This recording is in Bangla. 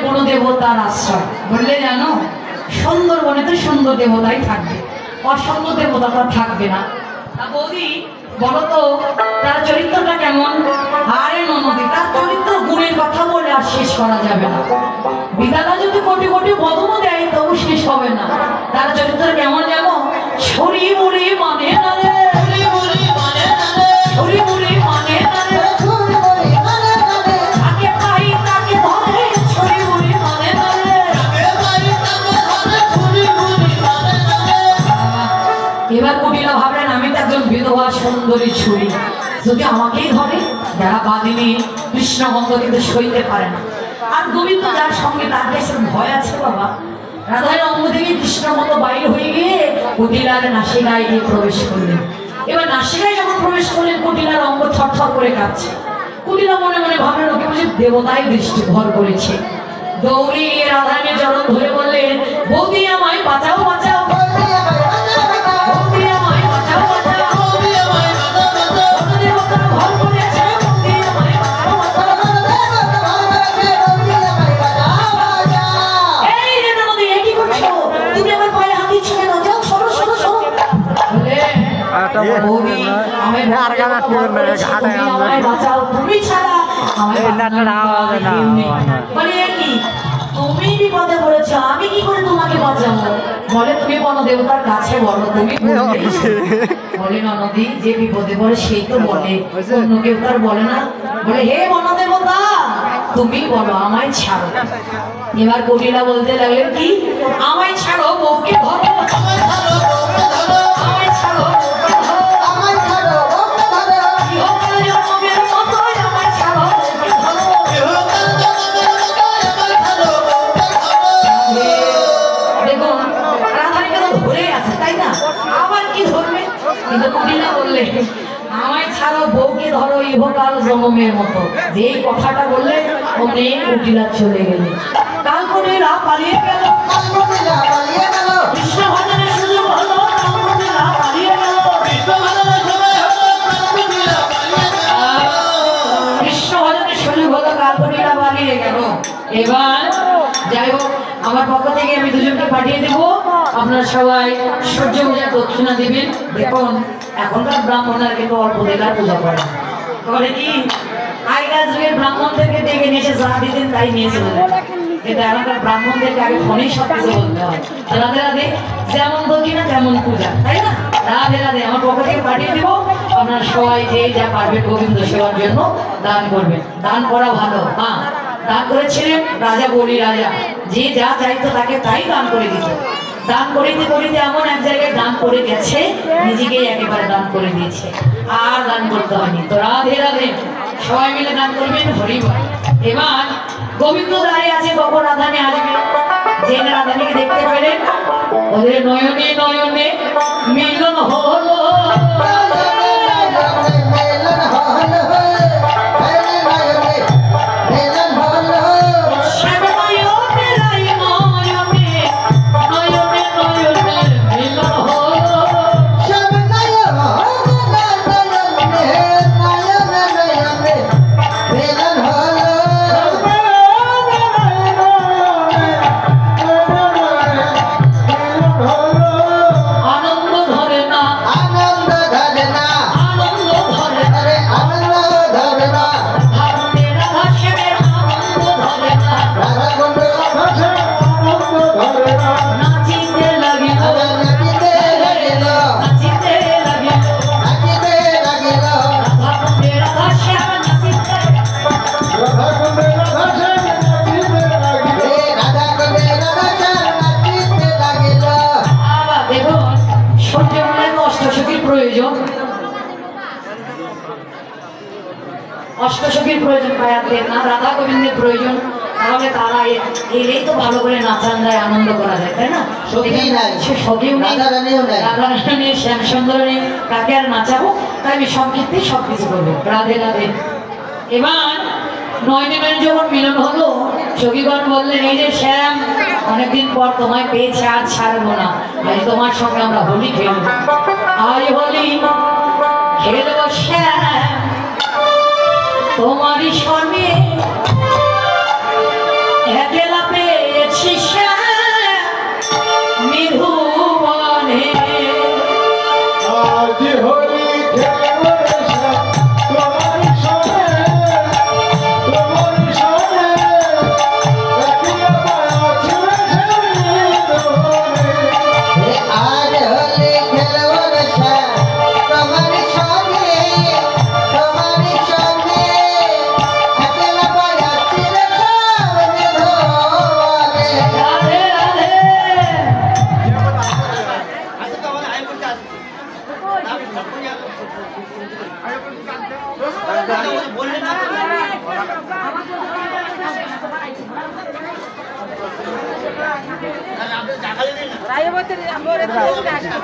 কোনো দেবতার আশ্রয়। বললে জানো সুন্দরবনে তো সুন্দর দেবতাই থাকবে, অসুন্দর দেবতাটা থাকবে না। তা বৌদি বলো তো তার চরিত্রটা কেমন? আরে ননদি, তার চরিত্র গুণের কথা বলে আর শেষ করা যাবে না। বিধাতা যদি কোটি কোটি বদনও দেয় তবু শেষ হবে না। তার চরিত্র কেমন জানো? ছড়ি মুড়ি মানে না রে, ছড়ি মুড়ি মানে না রে, ছড়ি মুড়ি মানে না রে, তাকে পাই তাকে ধরে, ছড়ি মুড়ি মানে না রে, তাকে পাই তাকে ধরে, ছড়ি মুড়ি মানে না রে। এবার কুটিলা ভাবলেন আমি তো একজন বিধবা সুন্দরী ছুরি, যদি আমাকেই ধরে, যারা বাদিনী কৃষ্ণবঙ্গ কিন্তু সইতে পারে না। আর গোবিন্দ যার সঙ্গে তার কাছে ভয় আছে বাবা। রাধার অঙ্গ থেকে কৃষ্ণের মতো বাইর হয়ে গিয়ে কুটিলার নাসিকায় গিয়ে প্রবেশ করলেন। এবার নাসিকায় যখন প্রবেশ করলেন কুটিলার অঙ্গ থরথর করে কাঁপছে। কুটিলা মনে মনে ভাবলেন ওকে বুঝি দেবতাই দৃষ্টি ভর করেছে। দৌড়ে গিয়ে রাধাকে চরণ ধরে বললেন বৌদি আমায় বাঁচাও বাঁচাও, বৌদি আমায় বাঁচাও বাঁচাও, বৌদি আমায় বাঁচাও বাঁচাও, দেবতা ভর করেছে, বৌদি আমায় বাঁচাও বাঁচাও, এই রে ননদি এ কি করছো? তুমি আমার পায়ে হাত দিচ্ছ কেন? যাও সরো সরো সরো। বৌদি আমায় বাঁচাও, তুমি ছাড়া আমায় বলে কি তুমি বিপদে পড়েছো, আমি কি করে তোমাকে বাঁচাবো? বলে তুমি বনদেবতার কাছে বলো, তুমি বলে ননদি যে বিপদে পড়ে সেই তো বলে, অন্য কেউ তার বলে না। বলে হে বনদেবতা তুমি বলো আমায় ছাড়ো। এবার কটিলা বলতে লাগলেন কি আমায় ছাড়ো, বউকে ধরো, আমায় ছাড়ো, বউকে ধরো, আমায় ছাড়ো, বউকে ধরো, আমায় ছাড়ো, বউকে ধরো, ইহকাল জন্মের মতোই আমায় ছাড়ো, বউকে ধরো, ইহকাল জন্মের মতোই আমায় ছাড়ো, বউকে ধরো। দেখুন রাধারানীকে তো ধরে আছে তাই না, আবার কি ধরবে? কিন্তু কটিলা বললে আমায় ছাড়ো, বউকে ধরো, ইহকাল জন্মের মতো। যেই কথাটা বললে অমনি কটিলা চলে গেলে। কালকটিলা পালিয়ে গেল, কালকটিলা পালিয়ে গেল, কৃষ্ণ ভজনের সুযোগ হলো, কালকটিলা পালিয়ে গেল, কৃষ্ণ ভজনের সময় হলো, কালকটিলা পালিয়ে গেল, কৃষ্ণ ভজনের সুযোগ হলো, কালকটিলা পালিয়ে গেল। এবার যাই হোক আমার পক্ষ থেকে আমি দুজনকে পাঠিয়ে দেবো, আপনারা সবাই সূর্য পূজার দক্ষিণা দেবেন। দেখুন এখনকার ব্রাহ্মণরা কিন্তু অল্প দেলার পূজা করে, বলে কি আগেকার যুগের ব্রাহ্মণদেরকে ডেকে নিয়ে এসে যা দিতেন তাই নিয়ে চলে যায়। কিন্তু এখনকার ব্রাহ্মণদেরকে আগে ফোনেই সব কিছু বলতে হয়। রাধে রাধে, যেমন দক্ষিণা তেমন পূজা, তাই না? রাধে রাধে, আমার পক্ষ থেকে পাঠিয়ে দেবো, আপনারা সবাই যে যা পারবেন গোবিন্দ সেবার জন্য দান করবেন। দান করা ভালো। হ্যাঁ, দান করেছিলেন রাজা বলি রাজা, যে যা চাইতো তাকে তাই দান করে দিত। দান করিতে করিতে এমন এক জায়গায় দান করে গেছে, নিজেকেই একেবারে দান করে দিয়েছে, আর দান করতে হয়নি। তো রাধে রাধে, সবাই মিলে দান করবেন, হরিবল। এবার গোবিন্দ দাঁড়িয়ে আছে, কখন রাধানী আসবে। যে রাধানীকে দেখতে পেলেন ওদের নয়নে নয়নে মিলন হলো, অষ্টসখীর প্রয়োজন পায়াতের না, রাধা গোবিন্দের প্রয়োজন। তাহলে তারা এলেই তো ভালো করে নাচান যায়, আনন্দ করা যায়, তাই না? রাধা রানী শ্যাম সুন্দর নেই, তাকে আর নাচাবো, তাই আমি সংক্ষিপ্তেই সবকিছু করবো। রাধে রাধে। এবার নয়নে নয়নে যখন মিলন হলো, সখীগণ বললেন এই যে শ্যাম, অনেকদিন পর তোমায় পেয়েছে, আর ছাড়বো না, আজ তোমার সঙ্গে আমরা হোলি খেলবো। আজ হোলি খেলবো শ্যাম তোমারই সঙ্গে, একলা Gracias.